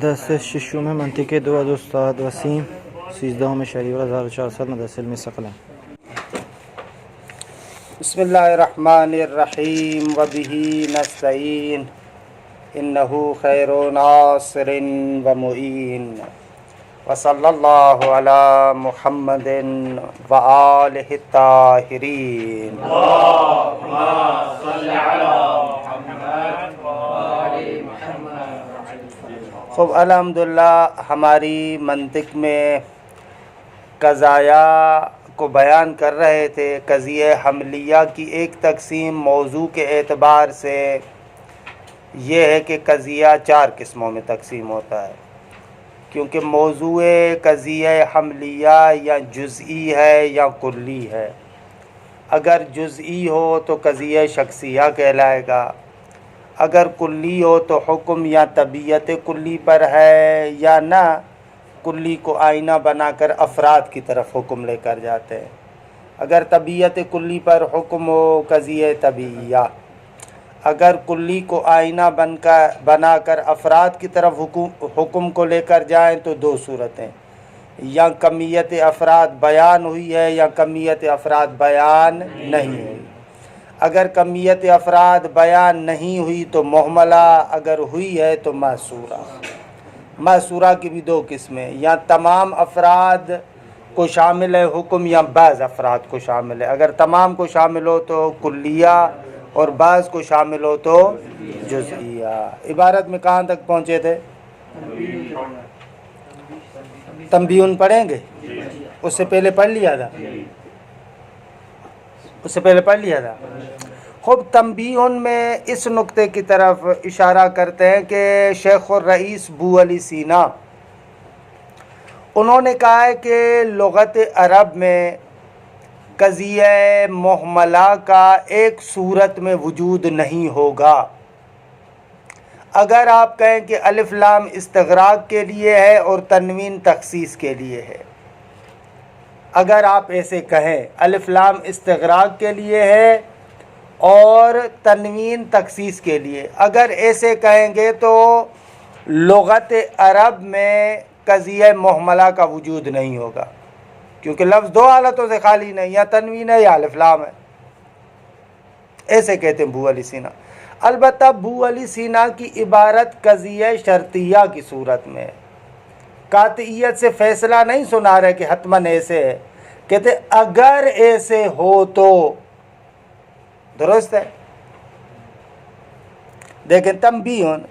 درس ششم منطق دو از استاد وسیم 13 شهریور 1400 مدرسه علم ثقلان. بسم الله الرحمن الرحیم و به نستعین انه خیر ناصر و معین و صلی الله علی محمد و آله الطاهرین. اللهم صل على محمد و آل محمد. خب الحمدللہ ہماری منطق میں قضایا کو بیان کر رہے تھے. قضیہ حملیہ کی ایک تقسیم موضوع کے اعتبار سے یہ ہے کہ قضیہ 4 قسموں میں تقسیم ہوتا ہے، کیونکہ موضوع قضیہ حملیہ یا جزئی ہے یا کلی ہے. اگر جزئی ہو تو قضیہ شخصیہ کہلائے گا، اگر کلی ہو تو حکم یا طبیعت کلی پر ہے، یا نہ کلی کو آئینہ بنا کر افراد کی طرف حکم لے کر جاتے ہیں. اگر طبیعت کلی پر حکم ہو قضیہ طبیعیہ، اگر کلی کو آئینہ بنا کر افراد کی طرف حکم کو لے کر جائیں تو 2 صورتیں، یا کمیت افراد بیان ہوئی ہے یا کمیت افراد بیان نہیں ہوئی. اگر کمیت افراد بیان نہیں ہوئی تو محملہ، اگر ہوئی ہے تو محصورہ. محصورہ کی بھی 2 قسمیں، یا تمام افراد کو شامل ہے حکم یا بعض افراد کو شامل ہے. اگر تمام کو شامل ہو تو کلیہ اور بعض کو شامل ہو تو جزئیہ. عبارت میں کہاں تک پہنچے تھے؟ تنبیہن پڑھیں گے؟ اس سے پہلے پڑھ لیا تھا. خب تنبیہن میں اس نقطے کی طرف اشارہ کرتے ہیں کہ شیخ الرئیس بو علی سینا انہوں نے کہا ہے کہ لغت عرب میں قضیہ محملہ کا ایک صورت میں وجود نہیں ہوگا. اگر آپ کہیں کہ الف لام استغراق کے لیے ہے اور تنوین تخصیص کے لیے ہے، اگر آپ ایسے کہیں الف لام استغراق کے لیے ہے اور تنوین تخصیص کے لیے، اگر ایسے کہیں گے تو لغت عرب میں قضیہ محملہ کا وجود نہیں ہوگا، کیونکہ لفظ 2 حالتوں سے خالی نہیں، یا تنوین ہے یا الف لام ہے. ایسے کہتے ہیں بو علی سینا. البتہ بو علی سینا کی عبارت قضیہ شرطیہ کی صورت میں ہے. قاطعیت سے فیصلہ نہیں سنا رہے کہ حتماً ایسے ہے، کہتے اگر ایسے ہو تو درست ہے. دیکھیں تنبیہن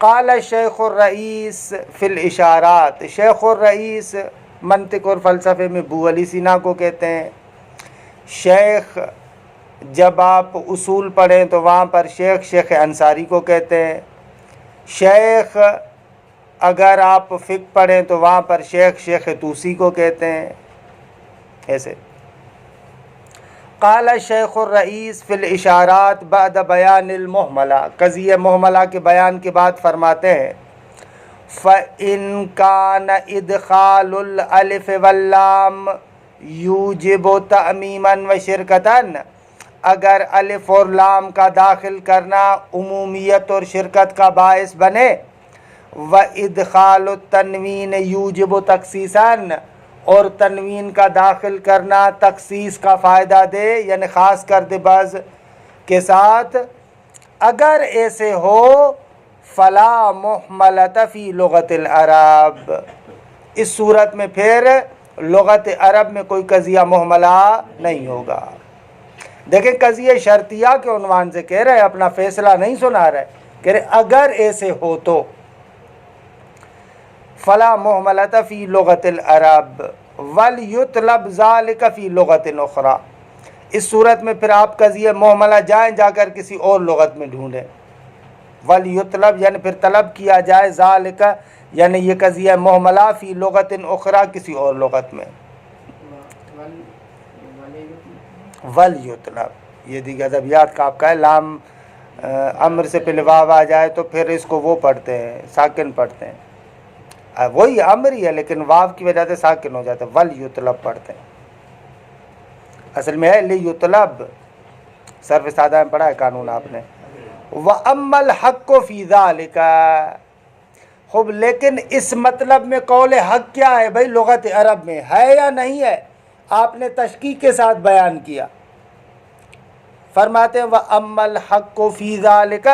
قال شیخ الرئیس فی الاشارات. شیخ الرئیس منطق اور فلسفے میں بو علی سینا کو کہتے ہیں. شیخ جب آپ اصول پڑھیں تو وہاں پر شیخ انصاری کو کہتے ہیں. شیخ اگر آپ فقہ پڑھیں تو وہاں پر شیخ طوسی کو کہتے ہیں. ایسے قال شیخ الرئیس فی الاشارات بعد بیان المحملہ. قضیہ محملہ کے بیان کے بعد فرماتے ہیں فَإِن كَانَ إِدْخَالُ الْأَلِفِ وَاللَّامِ يُوجِبُ تَعْمِيمًا وَشِرْكَةً. اگر الف اور لام کا داخل کرنا عمومیت اور شرکت کا باعث بنے، وَإِدْخَالُ التَّنْوِينِ يُوجِبُ تَخْصِيصًا، اور تنوین کا داخل کرنا تخصیص کا فائدہ دے، یعنی خاص کر دے بعض کے ساتھ، اگر ایسے ہو فلا محملۃ فی لغت العرب. اس صورت میں پھر لغت عرب میں کوئی قضیہ محملہ نہیں ہوگا. دیکھیں قضیہ شرطیہ کے عنوان سے کہہ رہے، اپنا فیصلہ نہیں سنا رہے، کہہ رہے اگر ایسے ہو تو فلا محملۃ فی لغت العرب وَلْيُطْلَبْ ذَلِكَ فی لغت اخرى. اس صورت میں پھر آپ قضیہ محملہ جا کر کسی اور لغت میں ڈھونڈیں. وَلْيُطْلَبْ یعنی پھر طلب کیا جائے، ذَلِكَ یعنی یہ قضیہ محملہ فی لغت اخرى کسی اور لغت میں. وَلْيُطْلَبْ یہ دیگر ادبیات کا آپ کا ہے. لام امر سے پہلے واو آ جائے تو پھر اس کو وہ پڑھتے ہیں، ساکن پڑھتے ہیں. وہی امر ہی ہے لیکن واو کی وجہ سے ساکن ہو جاتا ہے. وَلْيُطْلَبْ پڑھتے ہیں. اصل میں ہے لِيُطْلَبْ. صرف سادہ میں پڑھا ہے قانون آپ نے. وَأَمَّا الْحَقُّ فِي ذَلِكَ. خوب لیکن اس مطلب میں قول حق کیا ہے بھائی؟ لغت عرب میں ہے یا نہیں ہے؟ آپ نے تشکیق کے ساتھ بیان کیا. فرماتے ہیں وَأَمَّا الْحَقُّ فِي ذَلِكَ،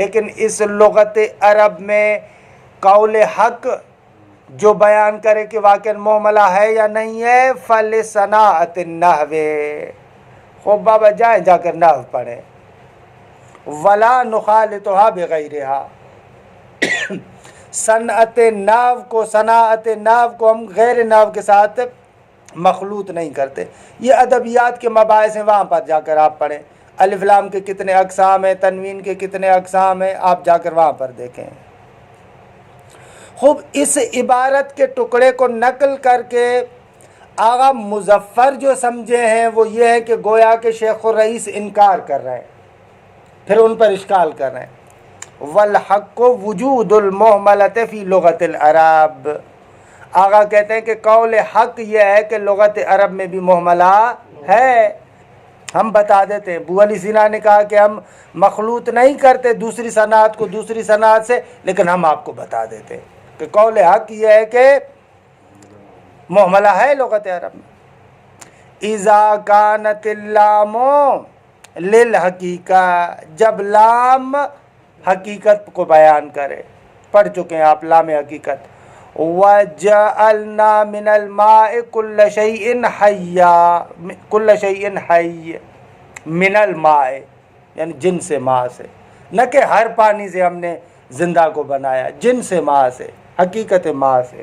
لیکن اس لغت عرب میں قول حق جو بیان کرے کہ واقعا محملہ ہے یا نہیں ہے، فَلِصَنَاعَةِ النَّحْوِ، خوب بابا جائیں جا کر نحو پڑھیں. وَلَا نُخَالِطُهَا بِغَيْرِهَا، صنعت نحو کو ہم غیر نحو کے ساتھ مخلوط نہیں کرتے. یہ ادبیات کے مباحث ہیں، وہاں پر جا کر آپ پڑھیں. الف لام کے کتنے اقسام ہیں، تنوین کے کتنے اقسام ہیں، آپ جا کر وہاں پر دیکھیں. خوب اس عبارت کے ٹکڑے کو نقل کر کے آغا مظفر جو سمجھے ہیں وہ یہ ہے کہ گویا کہ شیخ الرئیس انکار کر رہے ہیں، پھر ان پر اشکال کر رہے ہیں. والحق وجود المحملۃ فی لغت العرب، آغا کہتے ہیں کہ قول حق یہ ہے کہ لغت عرب میں بھی محملہ ہے. ہم بتا دیتے ہیں، ابو علی سینا نے کہا کہ ہم مخلوط نہیں کرتے دوسری صنعت کو دوسری صنعت سے، لیکن ہم آپ کو بتا دیتے ہیں کہ قول حق یہ ہے کہ محملہ ہے لغت عرب میں. اذا کانت اللام للحقیقہ، جب لام حقیقت کو بیان کرے. پڑھ چکے ہیں آپ لام حقیقت. وَجَعَلْنَا مِنَ الْمَاءِ كُلَّ شَيْءٍ حَيٍّ، كُلَّ شَيْءٍ حَيٍّ من الماء، یعنی جن سے ماء سے، نہ کہ ہر پانی سے ہم نے زندہ کو بنایا، جن سے ماء سے، حقیقت ماء سے.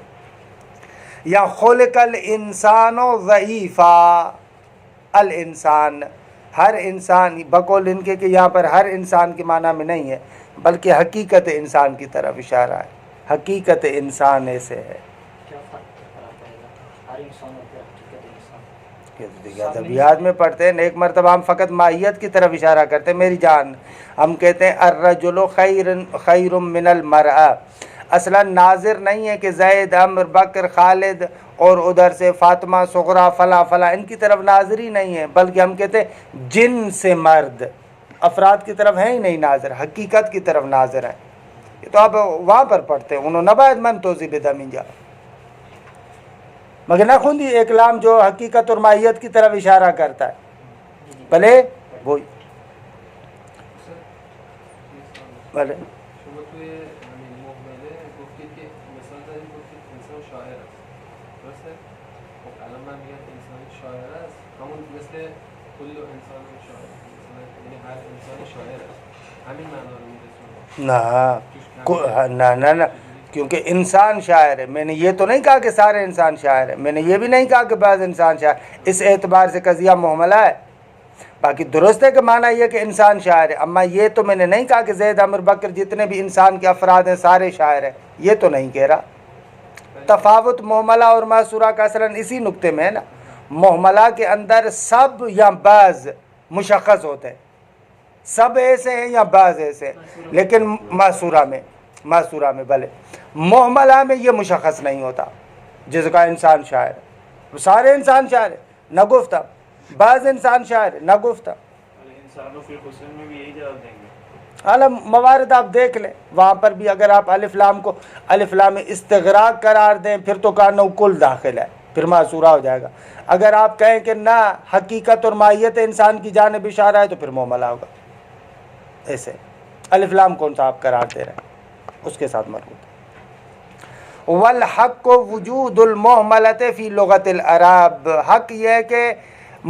یا خلق الانسان ضعیفا، الانسان ہر انسان، بقول ان کے کہ یہاں پر ہر انسان کے معنی میں نہیں ہے بلکہ حقیقت انسان کی طرف اشارہ ہے. حقیقت انسان ایسے ہے. ادبیات میں پڑھتے ہیں، ایک مرتبہ ہم فقط ماہیت کی طرف اشارہ کرتے ہیں. میری جان، ہم کہتے ہیں الرجل خیر من المرأة، اصلا ناظر نہیں ہے کہ زید، عمر، بکر، خالد اور ادھر سے فاطمہ، صغرا، فلاں فلاں، ان کی طرف ناظر ہی نہیں ہے، بلکہ ہم کہتے ہیں جن سے مرد، افراد کی طرف ہیں ہی نہیں ناظر، حقیقت کی طرف ناظر ہیں. یہ تو آپ وہاں پر پڑھتے ہیں، انہوں نے باید من توضیح بدمین جا مگر نہ خوندی ایک لام جو حقیقت اور ماہیت کی طرف اشارہ کرتا ہے. بھلے وہی بھلے نہ کیونکہ انسان شاعر ہے. میں نے یہ تو نہیں کہا کہ سارے انسان شاعر ہیں، میں نے یہ بھی نہیں کہا کہ بعض انسان شاعر. اس اعتبار سے قضیہ محملہ ہے. باقی درست ہے کہ معنی یہ کہ انسان شاعر ہے، اما یہ تو میں نے نہیں کہا کہ زید، عمر، بکر جتنے بھی انسان کے افراد ہیں سارے شاعر ہیں، یہ تو نہیں کہہ رہا. تفاوت محملہ اور معصورہ کا اصلاً اسی نقطے میں ہے نا. محملہ کے اندر سب یا بعض مشخص ہوتے ہیں، سب ایسے ہیں یا بعض ایسے ہیں. لیکن معصورہ میں بھلے محملہ میں یہ مشخص نہیں ہوتا. جس کا انسان شاعر ہے، سارے انسان شاعر ہے نہ گفتہ، بعض انسان شاعر ہے نہ گفتہ. اعلیٰ موارد آپ دیکھ لیں، وہاں پر بھی اگر آپ الف لام کو الف لام استغراق قرار دیں پھر تو کانو کل داخل ہے، پھر معصورہ ہو جائے گا. اگر آپ کہیں کہ نہ حقیقت اور ماہیت انسان کی جانب اشارہ ہے تو پھر محملہ ہوگا. ایسے الف لام کون سا آپ قرار دے رہے ہیں، اس کے ساتھ مربوط. والحق وجود المحملۃ فی لغت العرب، حق یہ ہے کہ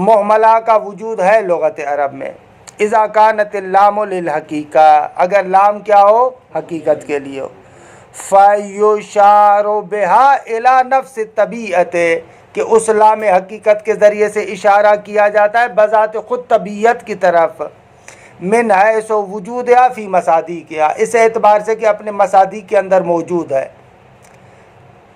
محملہ کا وجود ہے لغت عرب میں. اذا کانت اللام للحقیقہ، اگر لام کیا ہو، حقیقت کے لیے ہو. فیشار بہا الی نفس الطبیعت، کہ اس لام حقیقت کے ذریعے سے اشارہ کیا جاتا ہے بذات خود طبیعت کی طرف. من حیث وجودہا فی مصادیقہا، اس اعتبار سے کہ اپنے مصادیق کے اندر موجود ہے.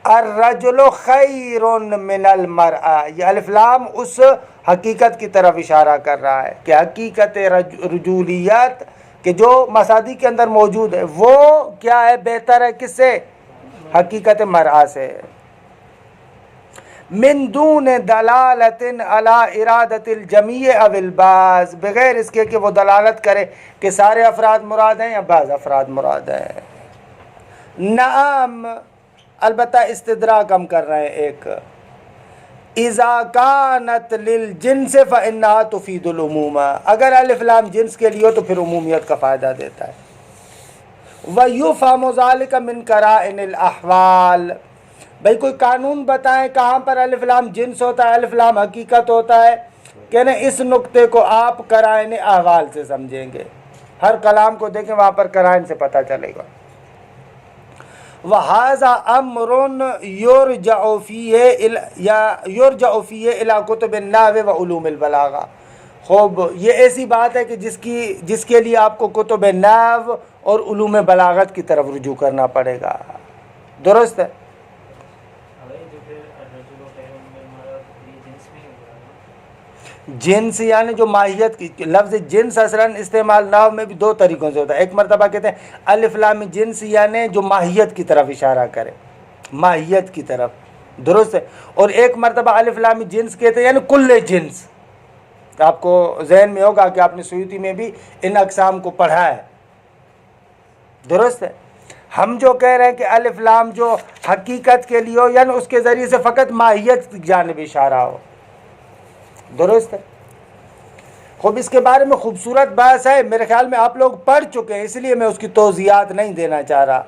الرجل خیر من المرأة، یہ الف لام اس حقیقت کی طرف اشارہ کر رہا ہے کہ حقیقت رجولیت کہ جو مصادیق کے اندر موجود ہے وہ کیا ہے، بہتر ہے کس سے، حقیقت مرأة سے. من دون دلالت علی ارادت الجمیع او البعض، بغیر اس کے کہ وہ دلالت کرے کہ سارے افراد مراد ہیں یا بعض افراد مراد ہیں. نعم البتہ استدراک ہم کر رہے ہیں ایک، اذا کانت للجنس فانہا تفید العموم، اگر الف لام جنس کے لیے ہو تو پھر عمومیت کا فائدہ دیتا ہے۔ وَيُفْهَمُ ذَلِكَ مِنْ قَرَائِنِ الْأَحْوَالِ، بھائی کوئی قانون بتائیں کہاں پر الف لام جنس ہوتا ہے، الف لام حقیقت ہوتا ہے، کہنے اس نقطے کو آپ قرائن احوال سے سمجھیں گے، ہر کلام کو دیکھیں وہاں پر قرائن سے پتہ چلے گا۔ وَهَذَا أَمْرٌ يُرْجَعُ فِيهِ إِلَى كُتُبِ النَّحْوِ وَعُلُومِ الْبَلَاغَةِ، خوب یہ ایسی بات ہے کہ جس کے لیے آپ کو کتب نحو اور علوم بلاغت کی طرف رجوع کرنا پڑے گا، درست ہے؟ جنس یعنی جو ماہیت کی، لفظ جنس اصلاً استعمال نحو میں بھی دو طریقوں سے ہوتا ہے، ایک مرتبہ کہتے ہیں الف لام جنس یعنی جو ماہیت کی طرف اشارہ کرے، ماہیت کی طرف، درست ہے، اور ایک مرتبہ الف لام جنس کہتے ہیں یعنی کل جنس۔ آپ کو ذہن میں ہوگا کہ آپ نے سیوطی میں بھی ان اقسام کو پڑھا ہے، درست ہے۔ ہم جو کہہ رہے ہیں کہ الف لام جو حقیقت کے لیے ہو یعنی اس کے ذریعے سے فقط ماہیت کی جانب اشارہ ہو، درست ہے۔ خوب اس کے بارے میں خوبصورت بحث ہے، میرے خیال میں آپ لوگ پڑھ چکے ہیں، اس لیے میں اس کی توضیحات نہیں دینا چاہ رہا۔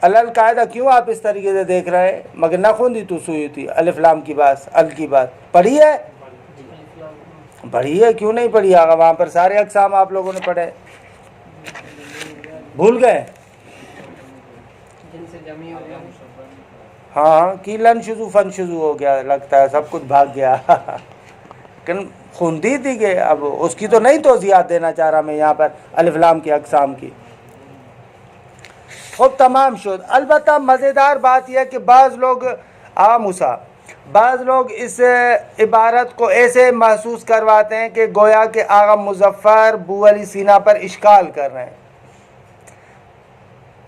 القاعدہ کیوں آپ اس طریقے سے دیکھ رہے ہیں؟ مگر نہ خوندی تو سوئی تھی الف لام کی بات، ال کی بات پڑھی ہے؟ پڑھی ہے، کیوں نہیں پڑھی آگا؟ وہاں پر سارے اقسام آپ لوگوں نے پڑھے، بھول گئے؟ ہاں کی لن شزو فن شزو ہو گیا، لگتا ہے سب کچھ بھاگ گیا لیکن خوندی تھی کہ اب اس کی تو نہیں توضیحات دینا چاہ رہا میں یہاں پر الف لام کی اقسام کی۔ خود تمام شد۔ البتہ مزیدار بات یہ ہے کہ بعض لوگ بعض لوگ اس عبارت کو ایسے محسوس کرواتے ہیں کہ گویا کہ آغا مظفر بو علی سینا پر اشکال کر رہے ہیں۔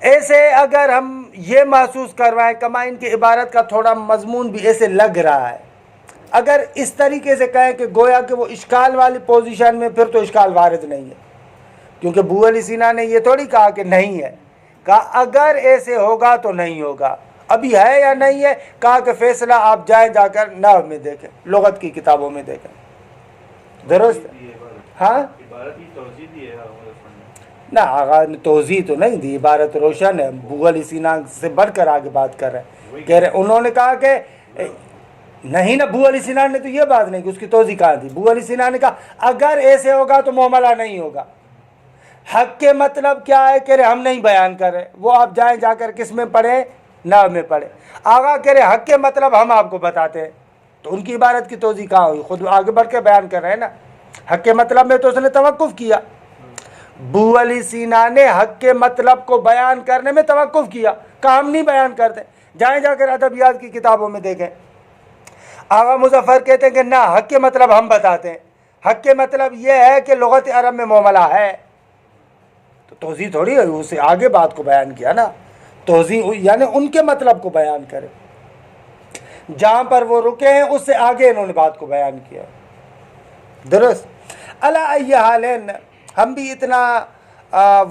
ایسے اگر ہم یہ محسوس کروائیں، کما ان کی عبارت کا تھوڑا مضمون بھی ایسے لگ رہا ہے، اگر اس طریقے سے کہیں کہ گویا کہ وہ اشکال والی پوزیشن میں، پھر تو اشکال وارد نہیں ہے، کیونکہ بو علی سینا نے یہ تھوڑی کہا کہ نہیں ہے، کہا اگر ایسے ہوگا تو نہیں ہوگا، ابھی ہے یا نہیں ہے، کہا کہ فیصلہ آپ جائیں جا کر نحو میں دیکھیں، لغت کی کتابوں میں دیکھیں، درست ہے؟ ہاں نہ آغا نے توضیح تو نہیں دی، عبارت روشن ہے، بو علی سینا سے بڑھ کر آگے بات کر رہے ہیں، کہہ رہے انہوں نے کہا کہ نہیں نا، بو علی سینا نے تو یہ بات نہیں کہ اس کی توضیح کہاں دی، بو علی سینا نے کہا اگر ایسے ہوگا تو معاملہ نہیں ہوگا۔ حق کے مطلب کیا ہے؟ کہہ رہے ہم نہیں بیان کر رہے، وہ آپ جائیں جا کر کس میں پڑھیں؟ نحو میں پڑھیں۔ آغا کہہ رہے حق کے مطلب ہم آپ کو بتاتے ہیں، تو ان کی عبارت کی توضیح کہاں ہوئی؟ خود آگے بڑھ کے بیان کر رہے ہیں نا، حق کے مطلب میں تو اس نے توقف کیا، بو علی سینا نے حق کے مطلب کو بیان کرنے میں توقف کیا، کہا ہم نہیں بیان کرتے، جائیں جا کر ادبیات کی کتابوں میں دیکھیں۔ آغا مظفر کہتے ہیں کہ نہ، حق کے مطلب ہم بتاتے ہیں، حق کے مطلب یہ ہے کہ لغت عرب میں معاملہ ہے، تو توضیح تھوڑی ہے، اسے آگے بات کو بیان کیا نا، توضیح یعنی ان کے مطلب کو بیان کرے، جہاں پر وہ رکے ہیں اس سے آگے انہوں نے بات کو بیان کیا، درست؟ علی ای حالین ہم بھی اتنا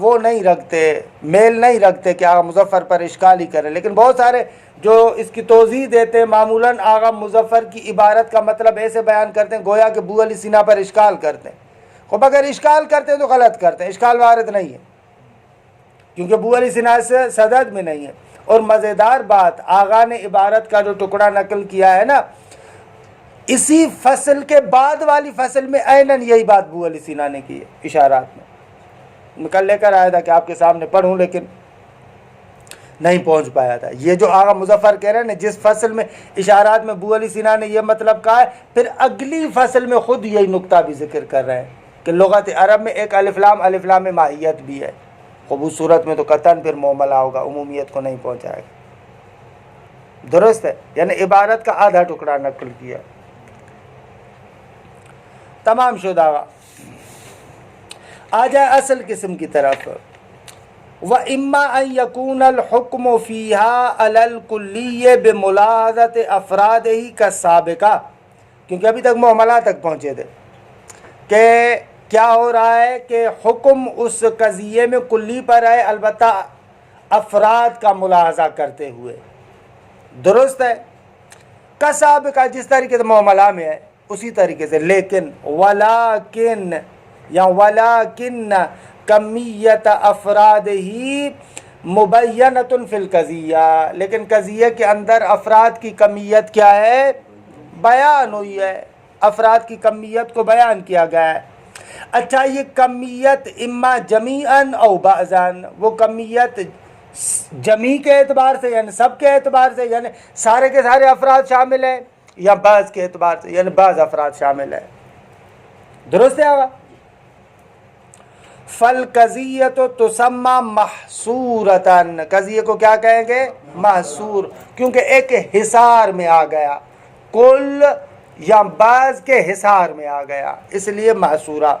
وہ نہیں رکھتے، میل نہیں رکھتے کہ آغا مظفر پر اشکال ہی کریں، لیکن بہت سارے جو اس کی توضیح دیتے ہیں معمولاً آغا مظفر کی عبارت کا مطلب ایسے بیان کرتے ہیں گویا کہ بو علی سینا پر اشکال کرتے ہیں۔ خب اگر اشکال کرتے ہیں تو غلط کرتے ہیں، اشکال وارد نہیں ہے، کیونکہ بو علی سینا سے صدد میں نہیں ہے۔ اور مزیدار بات، آغا نے عبارت کا جو ٹکڑا نقل کیا ہے نا، اسی فصل کے بعد والی فصل میں عیناً یہی بات بو علی سینا نے کی ہے اشارات میں۔ میں کل لے کر آیا تھا کہ آپ کے سامنے پڑھوں، لیکن نہیں پہنچ پایا تھا۔ یہ جو آغا مظفر کہہ رہے ہیں نا، جس فصل میں اشارات میں بو علی سینا نے یہ مطلب کہا ہے، پھر اگلی فصل میں خود یہی نقطہ بھی ذکر کر رہے ہیں کہ لغت عرب میں ایک الف لام ماہیت بھی ہے، خوب اس صورت میں تو قطعاً پھر معاملہ ہوگا، عمومیت کو نہیں پہنچائے گا، درست ہے؟ یعنی عبارت کا آدھا ٹکڑا نقل کیا، تمام شدہ۔ آ جائے اصل قسم کی طرف، وَإِمَّا أَن يَكُونَ الْحُكْمُ فِيهَا عَلَى الْكُلِّيِّ بِمُلَاحَظَةِ أَفْرَادِهِ كَالسَّابِقَةِ، کیونکہ ابھی تک معاملہ تک پہنچے تھے کہ کیا ہو رہا ہے کہ حکم اس قضیے میں کلی پر ہے، البتہ افراد کا ملاحظہ کرتے ہوئے. درست ہے. کسب کا جس طریقے سے معاملہ میں ہے اسی طریقے سے. لیکن ولیکن یا ولیکن کمیت افراد ہی مبینۃ فی القضیہ، لیکن قضیے کے اندر افراد کی کمیت کیا ہے؟ بیان ہوئی ہے. افراد کی کمیت کو بیان کیا گیا ہے. اچھا، یہ کمیت اما جمیعاً او بعضاً، وہ کمیت جمی کے اعتبار سے یعنی سب کے اعتبار سے یعنی سارے کے سارے افراد شامل ہیں، یا بعض کے اعتبار سے یعنی بعض افراد شامل ہیں. درست ہے آگا؟ فالقضیۃ تسمى محصورتاً، قضیے کو کیا کہیں گے؟ محصور، کیونکہ ایک حصار میں آ گیا، کل یا بعض کے حصار میں آ گیا، اس لیے محصورہ.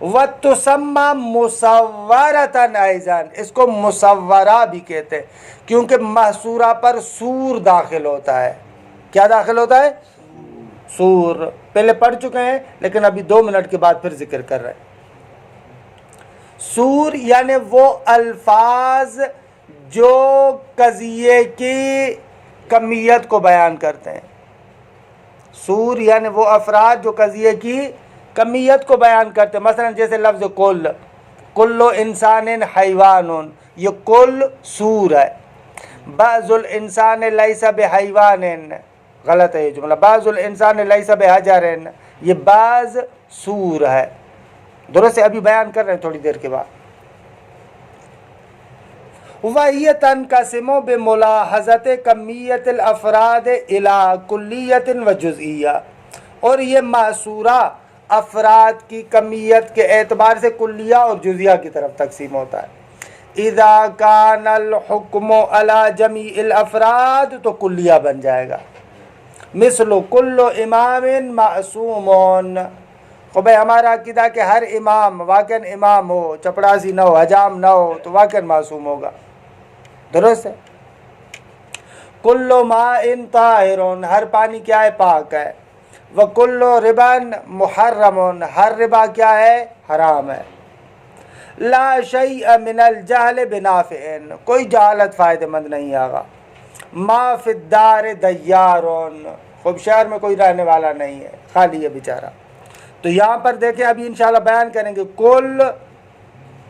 وَتُسَمَّى مُصَوَّرَةً ایضاً، اس کو مصورہ بھی کہتے ہیں کیونکہ محصورہ پر سور داخل ہوتا ہے. کیا داخل ہوتا ہے؟ سور. پہلے پڑھ چکے ہیں لیکن ابھی 2 منٹ کے بعد پھر ذکر کر رہے ہیں. سور یعنی وہ الفاظ جو قضیے کی کمیت کو بیان کرتے ہیں. سور یعنی وہ افراد جو قضیے کی کمیت کو بیان کرتے ہیں. مثلا جیسے لفظ کل، کل انسان حیوان، یہ کل سور ہے. بعض الانسان لیس بحیوان، غلط ہے یہ جملہ. بعض الانسان لیس بحجر، یہ بعض سور ہے. درست ہے، ابھی بیان کر رہے ہیں تھوڑی دیر کے بعد. وَهِيَ تَنْقَسِمُ بِمُلَاحَظَةِ کمیت الافراد الی کلیت و جزئیہ، اور یہ محصورہ افراد کی کمیت کے اعتبار سے کلیہ اور جزیہ کی طرف تقسیم ہوتا ہے. اذا کان الحکم علی جمیع الافراد تو کلیہ بن جائے گا. مثل کل امام معصوم، تو بھائی ہمارا عقیدہ کہ ہر امام واقعاً امام ہو، چپڑاسی نہ ہو، حجام نہ ہو تو واقعاً معصوم ہوگا. درست ہے. کل ماء طاہر، ہر پانی کیا ہے؟ پاک ہے. وکل ربا محرم، ہر ربا کیا ہے؟ حرام ہے. لا شیء من الجہل بنافع، کوئی جہالت فائدہ مند نہیں آگا. ما فی الدار دیار، خوب شہر میں کوئی رہنے والا نہیں ہے، خالی ہے بیچارہ. تو یہاں پر دیکھیں ابھی انشاءاللہ بیان کریں گے کل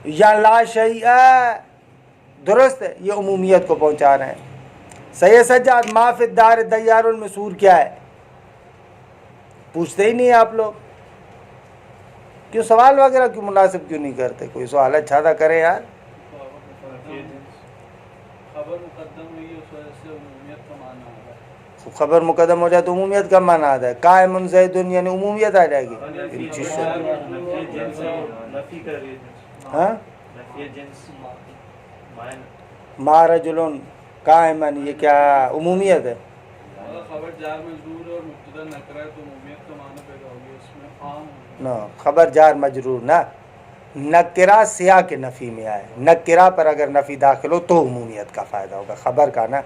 یا لا شیء. درست ہے، یہ عمومیت کو پہنچا رہے ہیں. صحیح سجاد، ما فی الدار دیار میں سور کیا ہے؟ پوچھتے ہی نہیں آپ لوگ. کیوں سوال وغیرہ کیوں مناسب کیوں نہیں کرتے؟ کوئی سوال اچھا تھا کریں یار. خبر مقدم ہوئی اس وجہ سے عمومیت کا معنی آ رہا ہے. خبر مقدم ہو جائے تو عمومیت کا معنی آتا ہے. قائم زید یعنی عمومیت آ جائے گی. ہاں، ما رجل قائمن، یہ کیا عمومیت ہے؟ خبر جار مجرور اور مبتدا نکرہ ہے تو عمومیت کا معنی پیدا ہو گیا، اس میں عام نہ خبر جار مجرور نہ، نکرہ سیاہ کے نفی میں آئے. نکرہ پر اگر نفی داخل ہو تو عمومیت کا فائدہ ہوگا، خبر کا نا.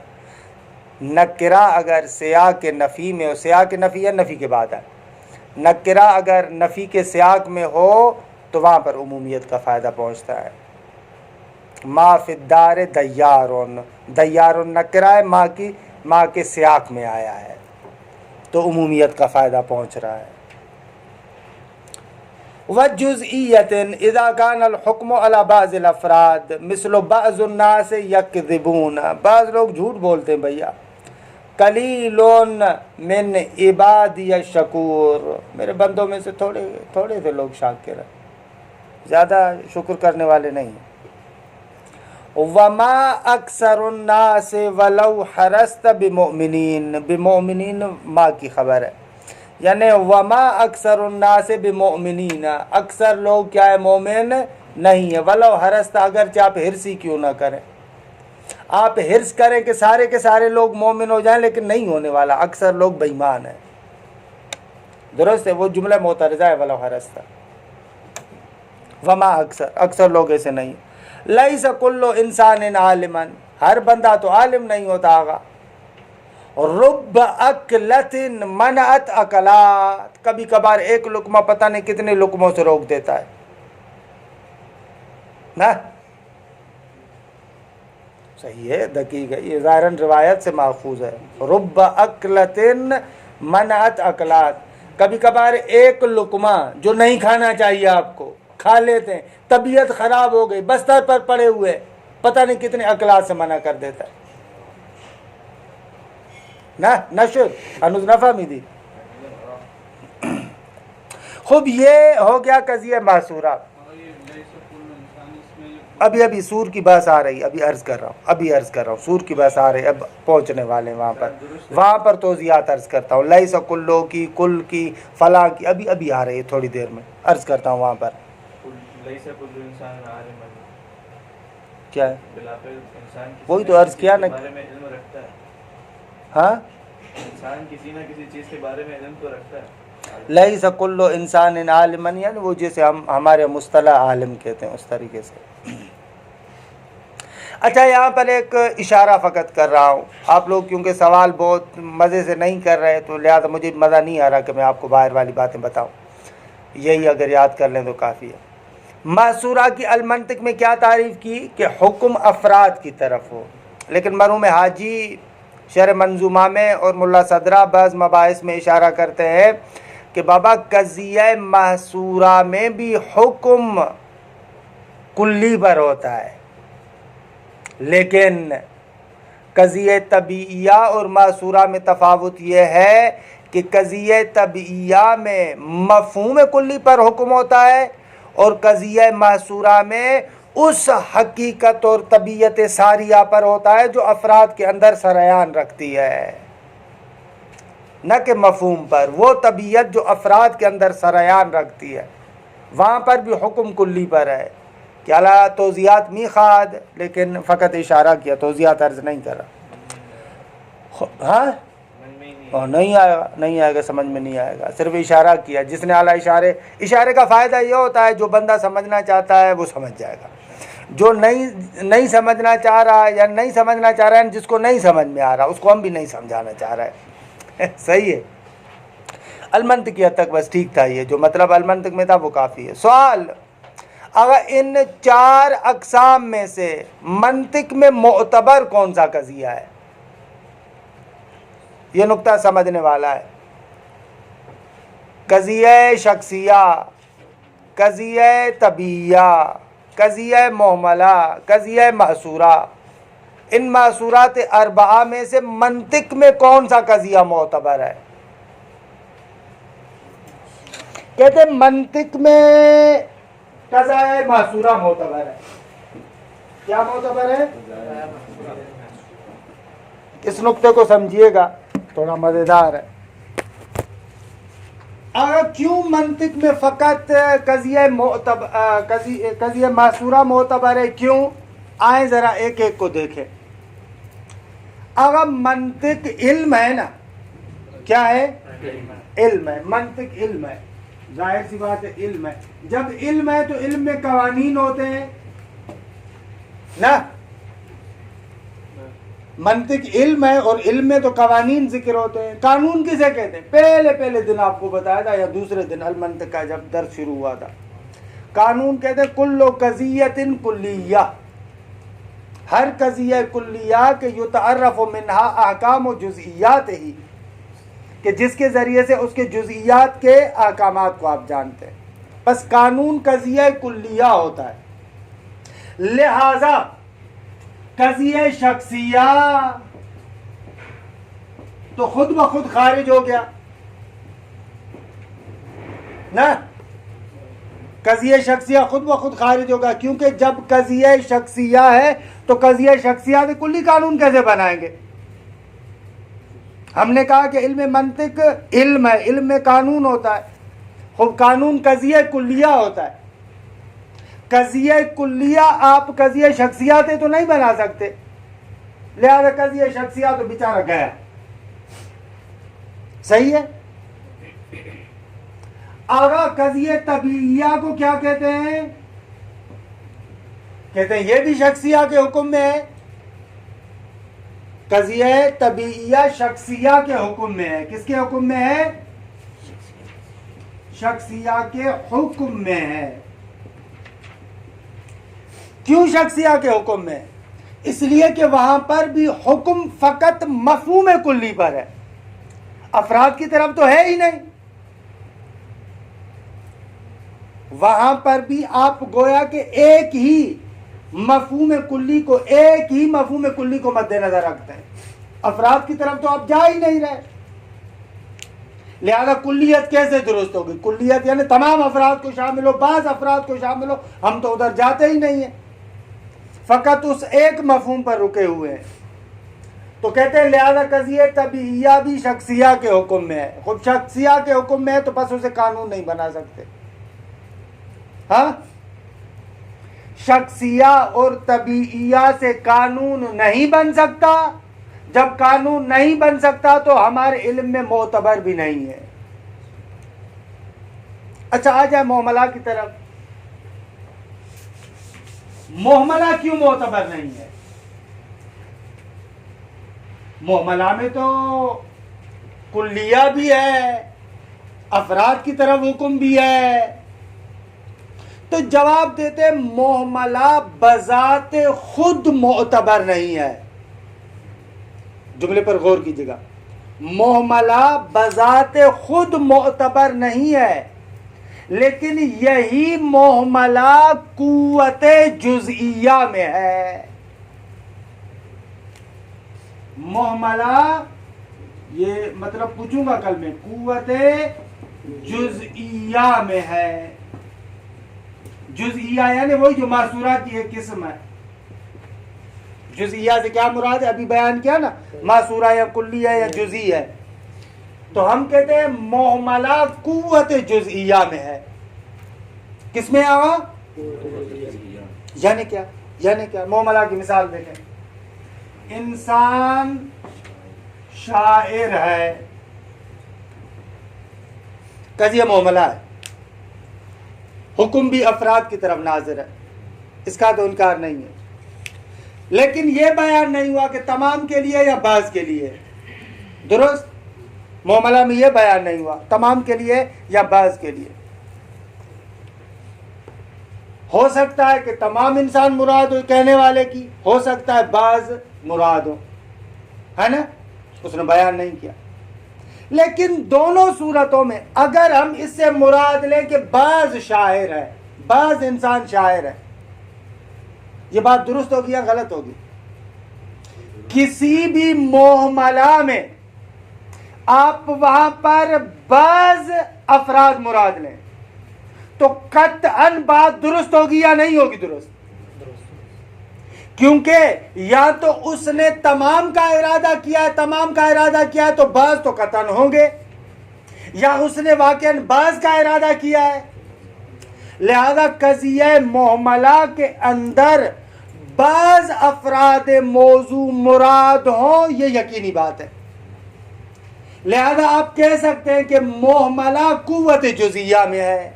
نکرہ اگر سیاق کے نفی میں ہو، سیاق کے نفی یا نفی کے بعد ہے، نکرہ اگر نفی کے سیاق میں ہو تو وہاں پر عمومیت کا فائدہ پہنچتا ہے. ما فی الدار دیارون، دیارون نکرہ ہے، ماں کے سیاق میں آیا ہے تو عمومیت کا فائدہ پہنچ رہا ہے. وجزئیت اذا کان الحکم علی بعض الافراد مثل بعض الناس یکذبون، بعض لوگ جھوٹ بولتے ہیں بھیا. قلیل من عبادی الشکور، میرے بندوں میں سے تھوڑے سے لوگ شاکر ہیں، زیادہ شکر کرنے والے نہیں. وما اکثر الناس ولو حرست بمؤمنین، بمؤمنین ماں کی خبر ہے، یعنی وما اکثر الناس بمؤمنین، اکثر لوگ کیا ہے؟ مومن نہیں ہے. ولو حرست، اگرچہ آپ حرصی کیوں نہ کریں، آپ حرص کریں کہ سارے کے سارے لوگ مومن ہو جائیں، لیکن نہیں ہونے والا، اکثر لوگ بے ایمان ہیں. درست ہے، وہ جملہ معترضہ ہے ولو حرست. وما اکثر لوگ ایسے نہیں. لیس کل انسان عالما، ہر بندہ تو عالم نہیں ہوتا آگا. رب اکلت منعت اکلات، کبھی کبھار ایک لقمہ پتہ نہیں کتنے لقموں سے روک دیتا ہے نا. صحیح ہے, دقیق ہے, یہ ظاہراً روایت سے ماخوذ ہے. رب اکلتن منعت اکلات, کبھی کبھار ایک لقمہ جو نہیں کھانا چاہیے آپ کو کھا لیتے ہیں, طبیعت خراب ہو گئی, بستر پر پڑے ہوئے, پتہ نہیں کتنے اکلات سے منع کر دیتا ہے نا. نشر انوز نفع میں دی. خوب, یہ ہو گیا قضیہ معصورہ. اور یہ لیس کل انسان, اس میں یہ ابھی سور کی بحث آ رہی, ابھی عرض کر رہا ہوں سور کی بحث آ رہی, اب پہنچنے والے ہیں وہاں پر توضیحات عرض کرتا ہوں. لیس کلو کی, کل کی, فلاں کی, ابھی آ رہی ہے, تھوڑی دیر میں عرض کرتا ہوں وہاں پر. لیس کل انسان عالم, کیا ہے بلاخر انسان کسی وہی نہ تو عرض کسی کیا چیز نا. کے بارے میں علم رکھتا ہے. ہاں, انسان کسی نہ کسی چیز کے بارے میں علم تو رکھتا ہے. لیس کلو انسان عالما, یعنی وہ جیسے ہمارے مصطلح عالم کہتے ہیں اس طریقے سے. اچھا, یہاں پر ایک اشارہ فقط کر رہا ہوں. آپ لوگ کیونکہ سوال بہت مزے سے نہیں کر رہے, تو لہٰذا مجھے مزہ نہیں آ رہا کہ میں آپ کو باہر والی باتیں بتاؤں. یہی اگر یاد کر لیں تو کافی ہے. معصورہ کی المنطق میں کیا تعریف کی کہ حکم افراد کی طرف ہو, لیکن مرحوم حاجی شرح منظومہ میں اور ملا صدرہ بعض مباحث میں اشارہ کرتے ہیں کہ بابا قضیہ معصورہ میں بھی حکم کلی پر ہوتا ہے, لیکن قضیہ طبیعیہ اور معصورہ میں تفاوت یہ ہے کہ قضیہ طبیعیہ میں مفہوم کلی پر حکم ہوتا ہے, اور قضیہ معصورہ میں اس حقیقت اور طبیعت ساریہ پر ہوتا ہے جو افراد کے اندر سریان رکھتی ہے, نہ کہ مفہوم پر. وہ طبیعت جو افراد کے اندر سریان رکھتی ہے, وہاں پر بھی حکم کلی پر ہے. کہ اللہ توضیحات می خواہد, لیکن فقط اشارہ کیا, توضیحات عرض نہیں کرا. ہاں, اور نہیں آئے گا, سمجھ میں نہیں آئے گا, صرف اشارہ کیا. جس نے اعلیٰ اشارے کا فائدہ یہ ہوتا ہے جو بندہ سمجھنا چاہتا ہے وہ سمجھ جائے گا, جو نہیں سمجھنا چاہ رہا ہے یا نہیں سمجھنا چاہ رہا ہے, جس کو نہیں سمجھ میں آ رہا اس کو ہم بھی نہیں سمجھانا چاہ رہے ہیں. صحیح ہے. المنطق کی حد تک بس ٹھیک تھا, یہ جو مطلب المنطق میں تھا وہ کافی ہے. سوال, اگر ان 4 اقسام میں سے منطق میں معتبر کون سا قضیہ ہے؟ یہ نقطہ سمجھنے والا ہے. قضیہ شخصیہ, قضیہ طبیعیہ, قضیہ محملہ, قضیہ معصورہ. ان معصورات 4 میں سے منطق میں کون سا قضیہ معتبر ہے؟ کہتے ہیں منطق میں قضیہ معصورہ معتبر ہے. کیا معتبر ہے؟ اس نقطے کو سمجھیے گا, تھوڑا مزیدار ہے. اگر کیوں منطق میں فقط قضیہ معصورہ معتبر ہے, کیوں؟ آئیں ذرا ایک ایک کو دیکھیں. اگر منطق علم ہے نا, کیا ہے؟ علم ہے. منطق علم ہے, ظاہر سی بات ہے, علم ہے. جب علم ہے تو علم میں قوانین ہوتے ہیں نا. منطق علم ہے اور علم میں تو قوانین ذکر ہوتے ہیں. قانون کسے کہتے ہیں؟ پہلے دن آپ کو بتایا تھا, یا دوسرے دن المنطق کا جب درس شروع ہوا تھا. قانون کہتے ہیں کل قضیۃ کلیہ, ہر قضیہ کلیہ کے یتعرف منہا احکام و جزئیات ہی, کہ جس کے ذریعے سے اس کے جزئیات کے احکامات کو آپ جانتے ہیں. بس قانون قضیہ کلیہ ہوتا ہے. لہذا قضیہ شخصیہ تو خود بخود خارج ہو گیا نا. قضیہ شخصیہ خود بخود خارج ہوگا, کیونکہ جب قضیہ شخصیہ ہے تو قضیہ شخصیات کلی قانون کیسے بنائیں گے؟ ہم نے کہا کہ علم منطق علم ہے, علم میں قانون ہوتا ہے. خب قانون قضیہ کلیہ ہوتا ہے. قضیہ کلیہ آپ قضیہ شخصیات تو نہیں بنا سکتے, لہذا قضیہ شخصیات تو بیچارہ گیا. صحیح ہے. آگا قضیہ طبیعیہ کو کیا کہتے ہیں؟ کہتے ہیں یہ بھی شخصیہ کے حکم میں ہے. قضیہ طبیعیہ شخصیہ کے حکم میں ہے. کس کے حکم میں ہے؟ شخصیہ کے حکم میں ہے. کیوں شخصیہ کے حکم میں؟ اس لیے کہ وہاں پر بھی حکم فقط مفہوم کلی پر ہے، افراد کی طرف تو ہے ہی نہیں. وہاں پر بھی آپ گویا کہ ایک ہی مفہوم کلی کو مد نظر رکھتے ہیں، افراد کی طرف تو آپ جا ہی نہیں رہے. لہذا کلیت کیسے درست ہوگی؟ کلیت یعنی تمام افراد کو شامل ہو، بعض افراد کو شامل ہو، ہم تو ادھر جاتے ہی نہیں ہیں، فقط اس ایک مفہوم پر رکے ہوئے ہیں. تو کہتے ہیں لہذا قضیہ طبیعیہ بھی شخصیہ کے حکم میں ہے. خود شخصیہ کے حکم میں ہے تو بس اسے قانون نہیں بنا سکتے. ہاں، شخصیہ اور طبیعیہ سے قانون نہیں بن سکتا. جب قانون نہیں بن سکتا تو ہمارے علم میں معتبر بھی نہیں ہے. اچھا، آ جائے معاملہ کی طرف. معاملہ کیوں معتبر نہیں ہے؟ معاملہ میں تو کلیہ بھی ہے، افراد کی طرف حکم بھی ہے. تو جواب دیتے معاملہ بذات خود معتبر نہیں ہے. جملے پر غور کیجیے گا. معاملہ بذات خود معتبر نہیں ہے، لیکن یہی معاملہ قوت جزئیہ میں ہے. معاملہ، یہ مطلب پوچھوں گا کل میں، قوت جزئیہ میں ہے. جزئیہ یعنی وہی جو معصورات کی ایک قسم ہے. جزئیہ سے کیا مراد ہے؟ ابھی بیان کیا نا، معصورہ یا کلی ہے یا جزئی ہے. تو ہم کہتے ہیں معاملہ قوت جزئیہ میں ہے. کس میں آگا؟ یعنی کیا؟ یعنی کیا؟ معاملہ کی مثال دیکھیں. انسان شاعر ہے، قضیہ معاملہ ہے، حکم بھی افراد کی طرف ناظر ہے، اس کا تو انکار نہیں ہے. لیکن یہ بیان نہیں ہوا کہ تمام کے لیے یا بعض کے لیے. درست؟ معاملہ میں یہ بیان نہیں ہوا تمام کے لیے یا بعض کے لیے. ہو سکتا ہے کہ تمام انسان مراد ہو کہنے والے کی، ہو سکتا ہے بعض مراد ہو، ہے نا؟ اس نے بیان نہیں کیا. لیکن دونوں صورتوں میں اگر ہم اس سے مراد لیں کہ بعض شاعر ہے، بعض انسان شاعر ہے، یہ بات درست ہوگی یا غلط ہوگی؟ کسی بھی معاملہ میں آپ وہاں پر بعض افراد مراد لیں تو قطعاً بات درست ہوگی یا نہیں ہوگی؟ درست. کیونکہ یا تو اس نے تمام کا ارادہ کیا ہے، تمام کا ارادہ کیا ہے تو بعض تو قطعاً ہوں گے، یا اس نے واقعاً بعض کا ارادہ کیا ہے. لہذا قضیہ معاملہ کے اندر بعض افراد موضوع مراد ہوں یہ یقینی بات ہے. لہذا آپ کہہ سکتے ہیں کہ معاملہ قوت جزئیہ میں ہے.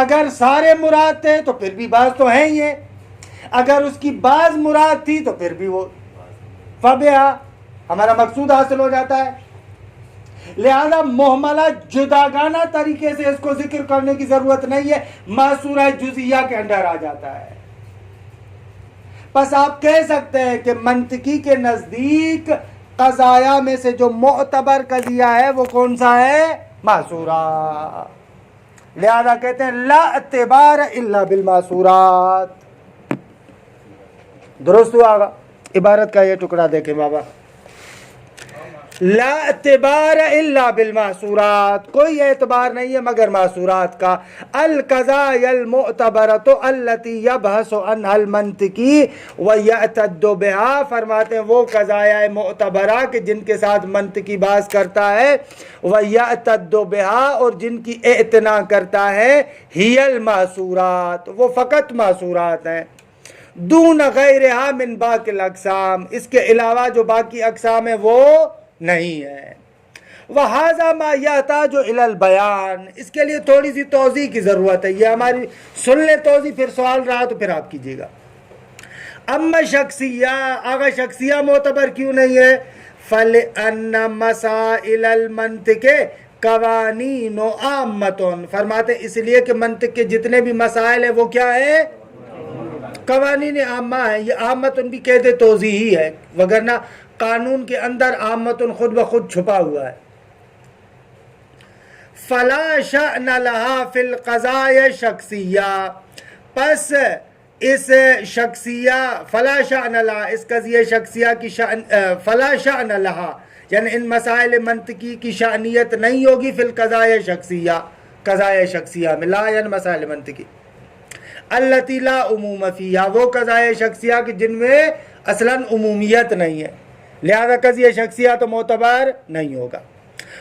اگر سارے مراد تھے تو پھر بھی بعض تو ہیں ہی ہیں، اگر اس کی بعض مراد تھی تو پھر بھی وہ فبیہا ہمارا مقصود حاصل ہو جاتا ہے. لہذا معاملہ جداگانہ طریقے سے اس کو ذکر کرنے کی ضرورت نہیں ہے، معصورہ جزئیہ کے اندر آ جاتا ہے. بس آپ کہہ سکتے ہیں کہ منطقی کے نزدیک قضایا میں سے جو معتبر قضیہ ہے وہ کون سا ہے؟ معصورہ. لہذا کہتے ہیں لا اعتبار الا بالمعصورات. درست ہوا گا؟ عبارت کا یہ ٹکڑا دیکھیں بابا، لا اعتبار الا بالمعصورات، کوئی اعتبار نہیں ہے مگر معصورات کا. القضایا المعتبرۃ التي يبحث عنها المنطقی ويعتد بها، فرماتے ہیں وہ قضایا معتبرہ کہ جن کے ساتھ منطقی بحث کرتا ہے، ويعتد بها اور جن کی اعتنا کرتا ہے، هي المعصورات، وہ فقط معصورات ہیں. دون غیرها من باقی الاقسام، اس کے علاوہ جو باقی اقسام ہیں وہ نہیں ہے. وَهَذَا مَا يَحْتَاجُ إِلَى الْبَيَانِ، اس کے لیے تھوڑی سی توضیح کی ضرورت ہے. یہ ہماری سن لے توضیح، پھر سوال رہا تو پھر آپ کیجیے گا. اما شخصیہ، آگا شخصیہ معتبر کیوں نہیں ہے؟ فَلِأَنَّ مَسَائِلَ الْمَنْطِقِ قَوَانِينُ عَامَّةٌ، فرماتے ہیں اس لیے کہ منطق کے جتنے بھی مسائل ہیں وہ کیا ہے؟ قوانین عامہ ہیں، یہ عامتن بھی قید توضیحی ہے، وگرنہ قانون کے اندر عامتن خود بخود چھپا ہوا ہے۔ فلا شأن لہا فی القضاء شخصیہ، پس اس شخصیہ فلا شأن لہا، اس قضیہ شخصیہ کی شأن فلا شأن لہا یعنی ان مسائل منطقی کی شأنیت نہیں ہوگی فی القضاء شخصیہ، قضاء شخصیہ میں، لا یعنی مسائل منطقی، التی لا عموم فیہا، وہ قضاء شخصیہ کی جن میں اصلاً عمومیت نہیں ہے، لہذا قضیہ شخصیہ تو معتبر نہیں ہوگا۔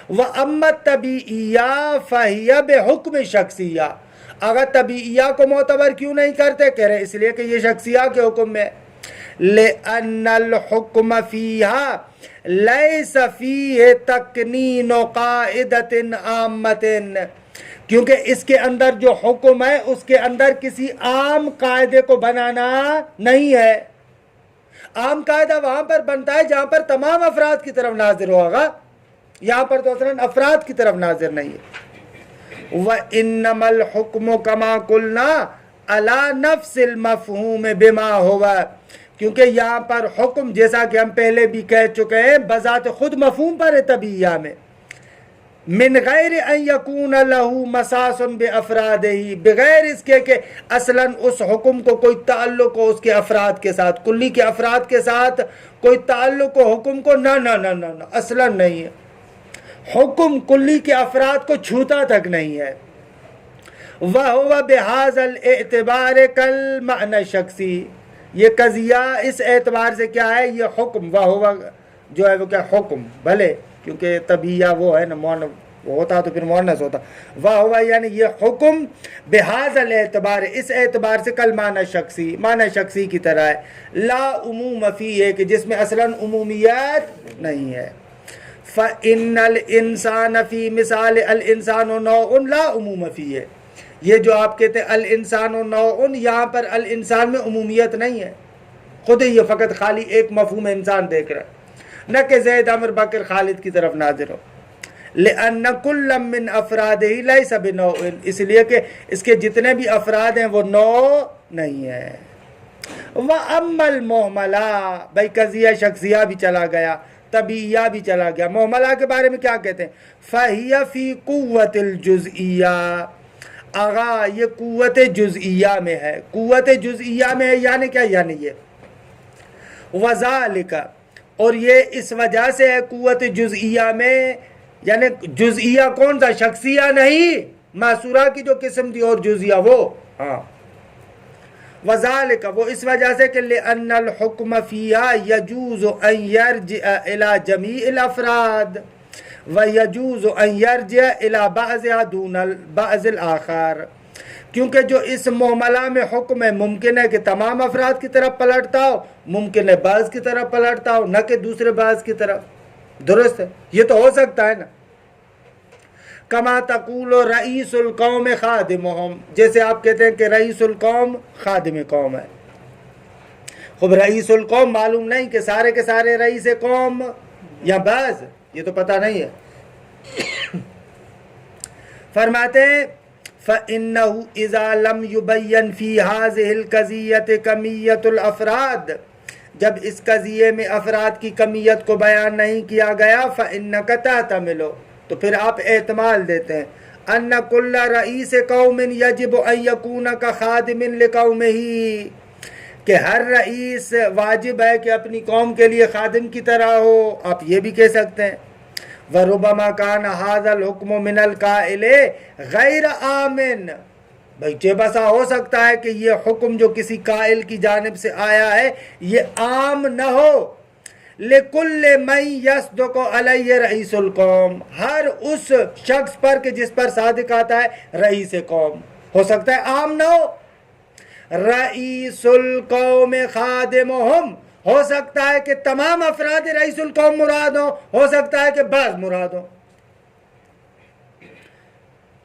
وَأَمَّا الطَّبِعِيَّةُ فَهِيَ بِحُکْمِ شخصیہ، اگر طبیعیہ کو معتبر کیوں نہیں کرتے؟ کہہ رہے اس لیے کہ یہ شخصیہ کے حکم میں، لِأَنَّ الْحُكْمَ فِيهَا لَيْسَ فِيهِ تَقْنِينُ قَاعِدَةٍ عَامَّةٍ، کیونکہ اس کے اندر جو حکم ہے اس کے اندر کسی عام قاعدے کو بنانا نہیں ہے۔ عام قاعدہ وہاں پر بنتا ہے جہاں پر تمام افراد کی طرف ناظر ہوگا، یہاں پر تو اصلاً افراد کی طرف ناظر نہیں ہے۔ وَإِنَّمَا الْحُكْمُ كَمَا قُلْنَا عَلَى نَفْسِ الْمَفْهُومِ بِمَا هُوَ، کیونکہ یہاں پر حکم جیسا کہ ہم پہلے بھی کہہ چکے ہیں بذات خود مفہوم پر ہے طبیعیہ میں، من غیر ان یکون له مساس بافرادہ، بغیر اس کے کہ اصلاً اس حکم کو کوئی تعلق ہو اس کے افراد کے ساتھ، کلی کے افراد کے ساتھ کوئی تعلق ہو حکم کو، نہ نہ نہ نہ اصلاً نہیں ہے، حکم کلی کے افراد کو چھوتا تک نہیں ہے۔ وَهُوَ بِهَذَا الْاعْتِبَارِ كَالْمَعْنَى الشَّخْصِي، یہ قضیہ اس اعتبار سے کیا ہے، یہ حکم وَهُوَ جو ہے وہ کیا حکم، بھلے کیونکہ طبیعیہ وہ ہے نا، مؤنث ہوتا تو پھر مؤنث ہوتا، وَهُوَ یعنی یہ حکم بِهَذَا الْاعْتِبَارِ اس اعتبار سے کالمعنی الشخصی، معنی شخصی کی طرح ہے، لا عموم فیہ کہ جس میں اصلاً عمومیت نہیں ہے۔ فَإِنَّ الْإِنسَانَ فِي مِثَالِ الْإِنسَانُ نَوْعٌ لَا عُمُومَ فِيهِ، یہ جو آپ کہتے ہیں الانسان نوع، یہاں پر الانسان میں عمومیت نہیں ہے، خود ہی یہ فقط خالی ایک مفہوم انسان دیکھ رہا ہے، نہ کہ زید عمر بکر خالد کی طرف ناظر ہو۔ لِأَنَّ كُلًّا مِّنْ أَفْرَادِهِ لَيْسَ بِنَوْعٍ، اس لیے کہ اس کے جتنے بھی افراد ہیں وہ نوع نہیں ہے۔ وَأَمَّا الْمُهْمَلَةُ، بھائی قضیہ شخصیہ بھی چلا گیا، طبیعیہ بھی چلا گیا، محملہ کے بارے میں کیا کہتے ہیں؟ فَهِيَ فِي قُوَّةِ الْجُزْئِيَّةِ، آغا یہ قوت جزئیہ میں ہے، قوت جزئیہ میں ہے یعنی کیا، یعنی یہ وَذَلِكَ، اور یہ اس وجہ سے ہے قوت جزئیہ میں، یعنی جزئیہ کون سا، شخصیہ نہیں، معصورہ کی جو قسم تھی اور جزئیہ وہ، ہاں وَذَلِكَ وہ اس وجہ سے کہ لِأَنَّ الْحُكْمَ فِيهَا يَجُوزُ أَن يَرْجِعَ إِلَى جَمِيعِ الْأَفْرَادِ وَيَجُوزُ أَن يَرْجِعَ إِلَى بَعْضِهَا دُونَ الْبَعْضِ الْآخَرِ، کیونکہ جو اس معاملہ میں حکم ہے ممکن ہے کہ تمام افراد کی طرف پلٹتا ہو، ممکن ہے بعض کی طرف پلٹتا ہو، نہ کہ دوسرے بعض کی طرف، درست ہے، یہ تو ہو سکتا ہے نا۔ کما تقول رئیس القوم خادمہم، جیسے آپ کہتے ہیں کہ رئیس القوم خادم قوم ہے، خب رئیس القوم معلوم نہیں کہ سارے کے سارے رئیس قوم یا بعض، یہ تو پتہ نہیں ہے۔ فرماتے ہیں فَإِنَّهُ إِذَا لَمْ يُبَيَّنْ فِي هَذِهِ الْقَضِيَّةِ كَمِيَّةُ الْأَفْرَادِ، جب اس قضیے میں افراد کی کمیت کو بیان نہیں کیا گیا، فَإِنَّكَ تَحْتَمِلُ تو پھر آپ احتمال دیتے ہیں، أَنَّ كُلَّ رَئِيسِ قَوْمٍ يَجِبُ أَن يَكُونَ كَخَادِمٍ لِقَوْمِهِ، کہ ہر رئیس واجب ہے کہ اپنی قوم کے لیے خادم کی طرح ہو، آپ یہ بھی کہہ سکتے ہیں۔ وَرُبَمَا كَانَ هَذَا الْحُكْمُ مِنَ الْقَائِلِ غَيْرَ آمِنٍ، بھئی چہ بسا ہو سکتا ہے کہ یہ حکم جو کسی قائل کی جانب سے آیا ہے یہ عام نہ ہو، لِكُلِّ مَن يَصْدُقُ عَلَيْهِ رَئِيسُ الْقَوْمِ، ہر اس شخص پر کہ جس پر صادق آتا ہے رئیس قوم، ہو سکتا ہے عام نہ ہو۔ رئیس القوم خادمہم، ہو سکتا ہے کہ تمام افراد رئیس القوم مراد ہوں، ہو سکتا ہے کہ بعض مراد ہوں،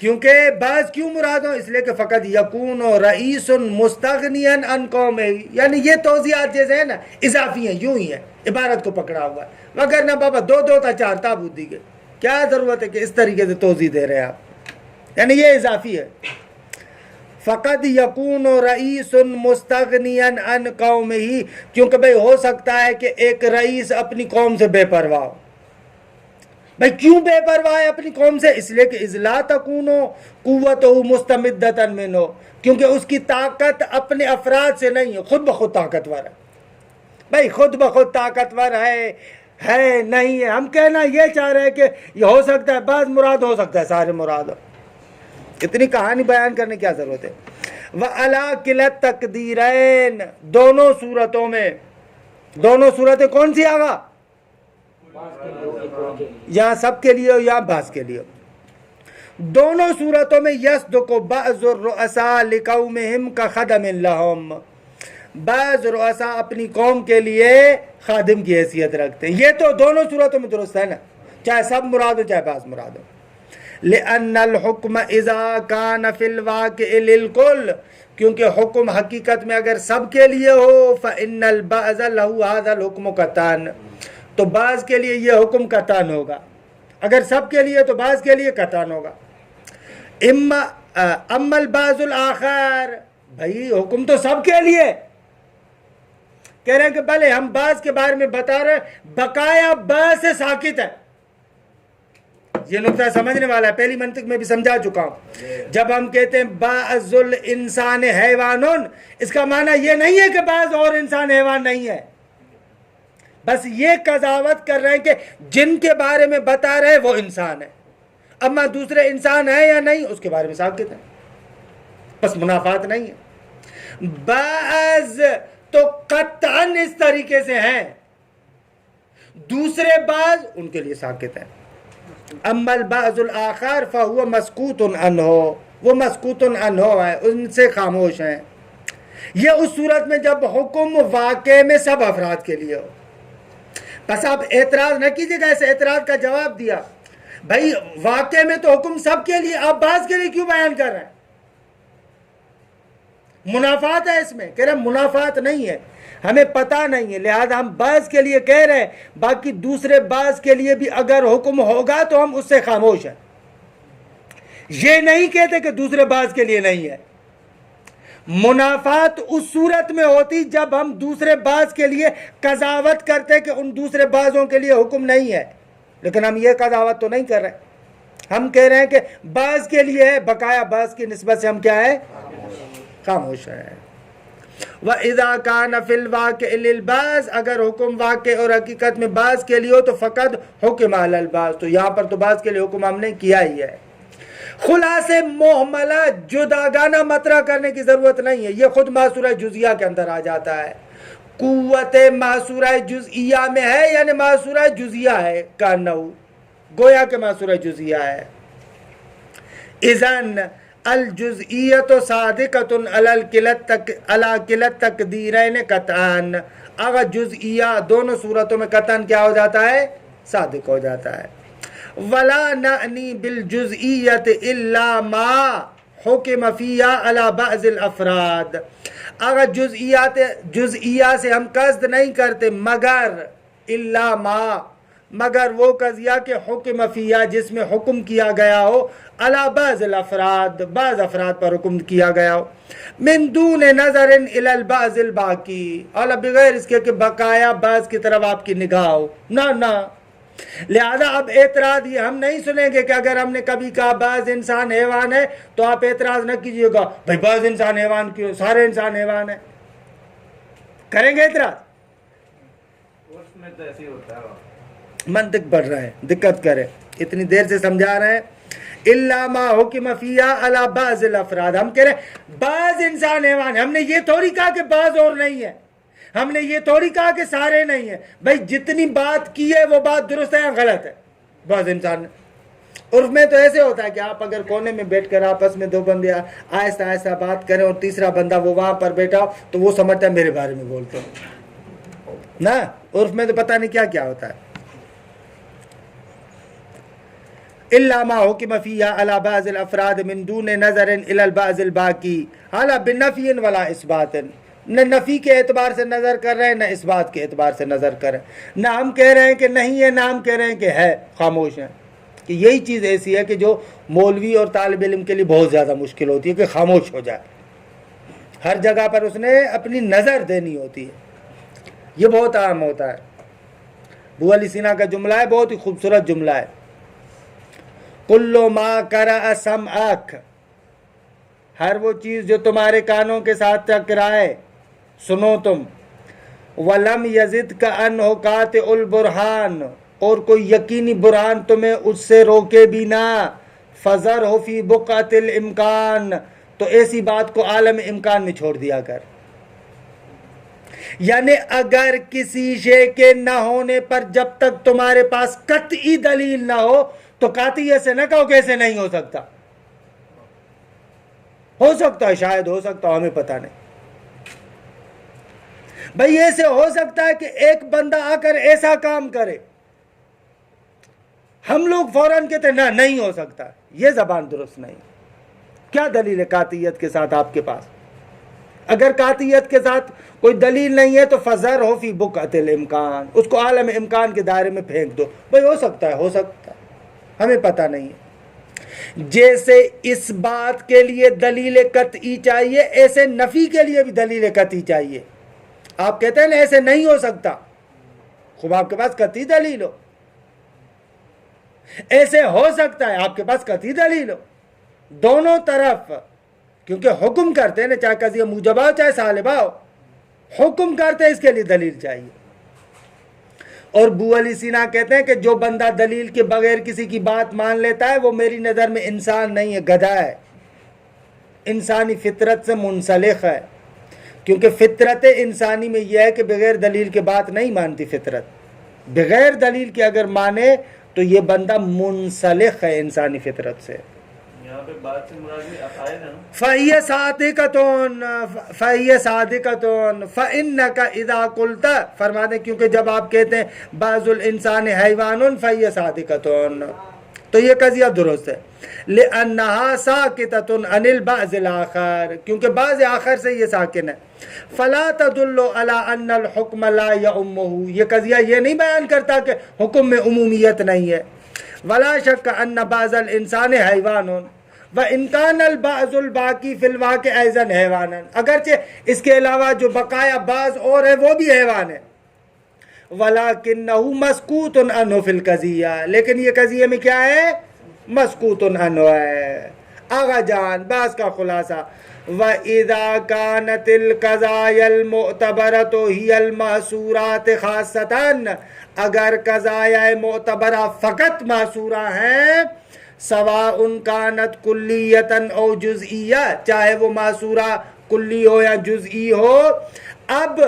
کیونکہ بعض کیوں مراد ہوں، اس لیے کہ فقط یکون رئیس مستغنیا عن قوم، یعنی یہ توضیحات جیسے ہیں نا اضافی ہیں، یوں ہی ہے، عبارت کو پکڑا ہوا ہے، وگرنہ بابا دو تا چار تابوت دی گئے، کیا ضرورت ہے کہ اس طریقے سے توضیح دے رہے ہیں آپ، یعنی یہ اضافی ہے۔ فقد یکون رئیس مستغنیا عن قومہ، کیونکہ بھائی ہو سکتا ہے کہ ایک رئیس اپنی قوم سے بے پرواہ ہو. بھائی کیوں بے پرواہ ہے اپنی قوم سے؟ اس لیے کہ اذ لا تکون قوتہ مستمدۃ منہ، کیونکہ اس کی طاقت اپنے افراد سے نہیں ہے، خود بخود طاقتور ہے. بھائی خود بخود طاقتور ہے نہیں ہے. ہم کہنا یہ چاہ رہے ہیں کہ یہ ہو سکتا ہے بعض مراد، ہو سکتا ہے سارے مراد ہو. اتنی کہانی بیان کرنے کی کیا ضرورت ہے. وَعَلَىٰ كِلَا التَّقْدِيرَيْنِ، دونوں صورتوں میں، دونوں صورتیں کون سی آگا؟ یا سب کے لیے یا بعض کے لیے. دونوں صورتوں میں یصدق بعض الرؤساء لقومہم کخدم لہم، بعض رؤساء اپنی قوم کے لیے خادم کی حیثیت رکھتے ہیں. یہ تو دونوں صورتوں میں درست ہے نا، چاہے سب مراد ہو چاہے بعض مراد ہو. لأن الحکم اذا کان فی الواقع للکل، کیونکہ حکم حقیقت میں اگر سب کے لیے ہو، فإن البعض له هذا الحکم قطعاً، تو بعض کے لیے یہ حکم قطعاً ہوگا. اگر سب کے لیے تو بعض کے لیے قطعاً ہوگا. اما البعض الآخر، بھائی حکم تو سب کے لیے. کہہ رہے ہیں کہ بھلے ہم بعض کے بارے میں بتا رہے ہیں، بقایا بعض سے ساکت ہے. یہ نقطہ سمجھنے والا ہے، پہلی منطق میں بھی سمجھا چکا ہوں. جب ہم کہتے ہیں بعض الانسان حیوان، اس کا معنی یہ نہیں ہے کہ بعض اور انسان حیوان نہیں ہے، بس یہ قضاوت کر رہے ہیں کہ جن کے بارے میں بتا رہے ہیں وہ انسان ہے. اما دوسرے انسان ہیں یا نہیں اس کے بارے میں ساکت ہے، بس منافات نہیں ہے. بعض تو قطعاً اس طریقے سے ہیں، دوسرے بعض ان کے لیے ساکت ہے. اما البعض الاخر فهو مسکوت عنہ، وہ مسکوت عنہ ہے، ان سے خاموش ہیں. یہ اس صورت میں جب حکم واقع میں سب افراد کے لیے ہو. بس آپ اعتراض نہ کیجیے گا، اس اعتراض کا جواب دیا. بھائی واقع میں تو حکم سب کے لیے، آپ بعض کے لیے کیوں بیان کر رہے ہیں؟ منافات ہے اس میں. کہہ رہے ہیں منافات نہیں ہے، ہمیں پتہ نہیں ہے، لہذا ہم بعض کے لیے کہہ رہے ہیں، باقی دوسرے بعض کے لیے بھی اگر حکم ہوگا تو ہم اس سے خاموش ہیں. یہ نہیں کہتے کہ دوسرے بعض کے لیے نہیں ہے. منافات اس صورت میں ہوتی جب ہم دوسرے بعض کے لیے قضاوت کرتے کہ ان دوسرے بعضوں کے لیے حکم نہیں ہے، لیکن ہم یہ قضاوت تو نہیں کر رہے. ہم کہہ رہے ہیں کہ بعض کے لیے ہے، بقایا بعض کی نسبت سے ہم کیا ہے؟ خاموش ہے. وَإِذَا كَانَ فِي الْوَاقِعِ لِلْبَعْضِ، اگر حکم واقع اور حقیقت میں بعض کے لیے ہو تو فقط حکم علی البعض، تو یہاں پر تو بعض کے لیے حکم ہم نے کیا ہی ہے. خلاصے محملہ جداگانہ مطرح کرنے کی ضرورت نہیں ہے، یہ خود محصورہ جزئیہ کے اندر آ جاتا ہے. قوت محصورہ جزئیہ میں ہے، یعنی محصورہ جزئیہ ہے کا نو، گویا کہ محصورہ جزئیہ ہے. اذن الجزئیت صادقۃ علی کلا تقدیرین قطعاً، اگر جزئیہ دونوں صورتوں میں قطعاً کیا ہو جاتا ہے؟ صادق ہو جاتا ہے. ولا نعنی بالجزئیت الا ما حکم فیہا علی بعض الافراد، اگر جزئیہ سے ہم قصد نہیں کرتے مگر الا ما، مگر وہ قضیہ کہ حکم فیہا جس میں حکم کیا گیا ہو علی بعض الافراد، بعض افراد پر حکم کیا گیا ہو، من دون نظر الی البعض الباقی، اور بغیر اس کے کہ بقایا بعض کی طرف آپ کی نگاہ ہو، نہ. لہذا اب اعتراض یہ ہم نہیں سنیں گے کہ اگر ہم نے کبھی کہا بعض انسان حیوان ہے تو آپ اعتراض نہ کیجئے گا بھائی بعض انسان حیوان کیوں، سارے انسان حیوان ہیں. کریں گے اعتراض؟ اس میں تو ایسے ہی ہوتا ہے. منطق پڑھ رہے ہیں، دقت کرے، اتنی دیر سے سمجھا رہے ہیں. الا ما حکم فیہا علی بعض الافراد، ہم کہہ رہے ہیں بعض انسان حیوان ہیں. ہم نے یہ تھوڑی کہا کہ بعض اور نہیں ہے، ہم نے یہ تھوڑی کہا کہ سارے نہیں ہیں. بھائی جتنی بات کی ہے وہ بات درست ہے یا غلط ہے؟ بعض انسان. عرف میں تو ایسے ہوتا ہے کہ آپ اگر کونے میں بیٹھ کر آپس میں دو بندے آہستہ آہستہ بات کریں اور تیسرا بندہ وہ وہاں پر بیٹھا ہو تو وہ سمجھتا ہے میرے بارے میں بولتے ہیں نا. عرف میں تو پتہ نہیں کیا کیا ہوتا ہے. الا ما حکم فیہا علی بعض الافراد من دون نظر الی البعض الباقی، حالا بنفی ولا اثبات، نہ نفی کے اعتبار سے نظر کر رہے ہیں نہ اس بات کے اعتبار سے نظر کر رہے ہیں. نہ ہم کہہ رہے ہیں کہ نہیں ہے، نہ ہم کہہ رہے ہیں کہ ہے، خاموش ہیں. کہ یہی چیز ایسی ہے کہ جو مولوی اور طالب علم کے لیے بہت زیادہ مشکل ہوتی ہے کہ خاموش ہو جائے. ہر جگہ پر اس نے اپنی نظر دینی ہوتی ہے، یہ بہت عام ہوتا ہے۔ ابو علی سینا کا جملہ ہے، بہت ہی خوبصورت جملہ ہے، کل ما قرأ سمعک، ہر وہ چیز جو تمہارے کانوں کے ساتھ ٹکرائے سنو تم، ولم یزد کا انہ قاطع البرہان، اور کوئی یقینی برہان تمہیں اس سے روکے بھی نہ، فذر ہو فی بقعۃ الامکان، تو ایسی بات کو عالم امکان میں چھوڑ دیا کر۔ یعنی اگر کسی شے کے نہ ہونے پر جب تک تمہارے پاس قطعی دلیل نہ ہو تو قاطعیت سے نہ کہو کہ ایسے نہیں ہو سکتا، ہو سکتا ہے، شاید ہو سکتا ہے، ہمیں پتہ نہیں۔ بھئی ایسے ہو سکتا ہے کہ ایک بندہ آ کر ایسا کام کرے، ہم لوگ فوراً کہتے ہیں نہ نہیں ہو سکتا، یہ زبان درست نہیں۔ کیا دلیل ہے قاطعیت کے ساتھ آپ کے پاس؟ اگر قاطعیت کے ساتھ کوئی دلیل نہیں ہے تو فذر ہو فی بقعۃ الامکان، اس کو عالم امکان کے دائرے میں پھینک دو، بھئی ہو سکتا ہے، ہو سکتا ہے، ہمیں پتہ نہیں ہے۔ جیسے اس بات کے لیے دلیل قطعی چاہیے، ایسے نفی کے لیے بھی دلیل قطعی چاہیے۔ آپ کہتے ہیں نا ایسے نہیں ہو سکتا، خوب آپ کے پاس قطعی دلیل ہو، ایسے ہو سکتا ہے آپ کے پاس قطعی دلیل ہو، دونوں طرف، کیونکہ حکم کرتے ہیں نا، چاہے قضیہ موجبہ ہو چاہے سالبہ ہو، حکم کرتے ہیں، اس کے لیے دلیل چاہیے۔ اور ابو علی سینا کہتے ہیں کہ جو بندہ دلیل کے بغیر کسی کی بات مان لیتا ہے وہ میری نظر میں انسان نہیں ہے، گدھا ہے، انسانی فطرت سے منسلخ ہے، کیونکہ فطرت انسانی میں یہ ہے کہ بغیر دلیل کے بات نہیں مانتی فطرت، بغیر دلیل کے اگر مانے تو یہ بندہ منسلخ ہے انسانی فطرت سے۔ یہاں پہ بات سے مراد بھی عقائد ہے نا، فَهِيَ صَادِقَةٌ فَهِيَ صَادِقَةٌ فَإِنَّكَ إِذَا قُلْتَ، فرما دیں کیونکہ جب آپ کہتے ہیں بعض الانسان حیوان فَهِيَ صَادِقَةٌ، تو یہ قضیہ درست ہے، لِأَنَّهَا سَاكِتَةٌ عَنِ الْبَعْضِ الْآخَرِ، کیونکہ بعض آخر سے یہ ساکن ہے، فَلَا تَدُلُّ عَلَىٰ أَنَّ الْحُكْمَ لَا يَعُمُّهُ، یہ قضیہ یہ نہیں بیان کرتا کہ حکم میں عمومیت نہیں ہے، وَلَا شَكَّ أَنَّ بَعْضَ الْإِنسَانِ حَيْوَانٌ وَإِنْ كَانَ الْبَعْضُ الْبَاقِي فِي الْوَاقِعِ أَيْضًا حَيْوَانًا، اگرچہ اس کے علاوہ جو بقایا بعض اور ہے وہ بھی حیوان ہے، وَلَكِنَّهُ مَسْكُوتٌ عَنْهُ فِي الْقَضِيَّةِ، لیکن یہ قضیے میں کیا ہے؟ مسکوت عنہ ہے۔ آغا جان بعض کا خلاصہ، وَإِذَا كَانَتِ الْقَضَايَا الْمُعْتَبَرَةُ هِيَ الْمَحْصُورَاتِ خَاصَّةً، اگر قضایا معتبرہ فقط محصورہ ہیں، سواء كانت کلیۃ او جزئیہ، چاہے وہ محصورہ کلی ہو یا جزئی ہو، اب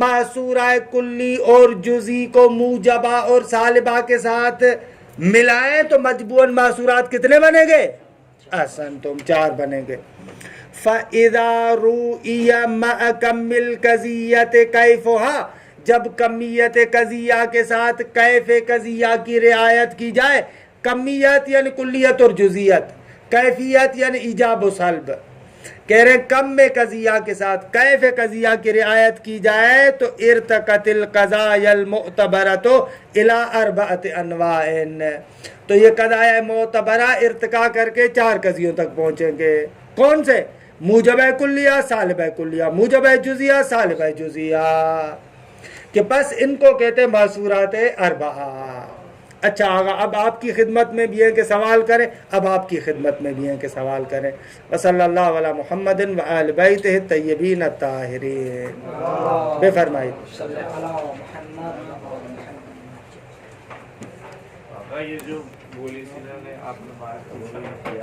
محصورہ کلی اور جزئی کو موجبہ اور سالبہ کے ساتھ ملائیں تو مجموعاً محصورات کتنے بنے گے؟ احسن تم 4 بنے گے۔ فَإِذَا رُؤِيَ مَعَ كَمِّ الْقَضِيَّةِ كَيْفُهَا، جب کمیت قضیہ کے ساتھ کیف قضیہ کی رعایت کی جائے، کمیت یعنی کلیت اور جزیت، کیفیت یعنی ایجاب و سلب، کہہ رہے ہیں کم میں قضیہ کے ساتھ کیف قضیہ کی رعایت کی جائے تو ارتقت القضایا المعتبرۃ الی 4 انواع، تو یہ قضایا معتبرہ ارتقا کر کے 4 قضیوں تک پہنچیں گے۔ کون سے؟ موجبہ کلیہ، سالبہ کلیہ، موجبہ جزیہ، سالبہ جزیہ، کہ بس ان کو کہتے ہیں محصورات 4۔ اچھا آگا اب آپ کی خدمت میں بھی ہیں کہ سوال کریں، اب آپ کی خدمت میں بھی ہیں کہ سوال کریں۔ وصلی اللہ علی محمد و آل بیتہ الطیبین الطاہرین، بے فرمائی۔ یہ جو بولی سینا نے آپ نے بات کی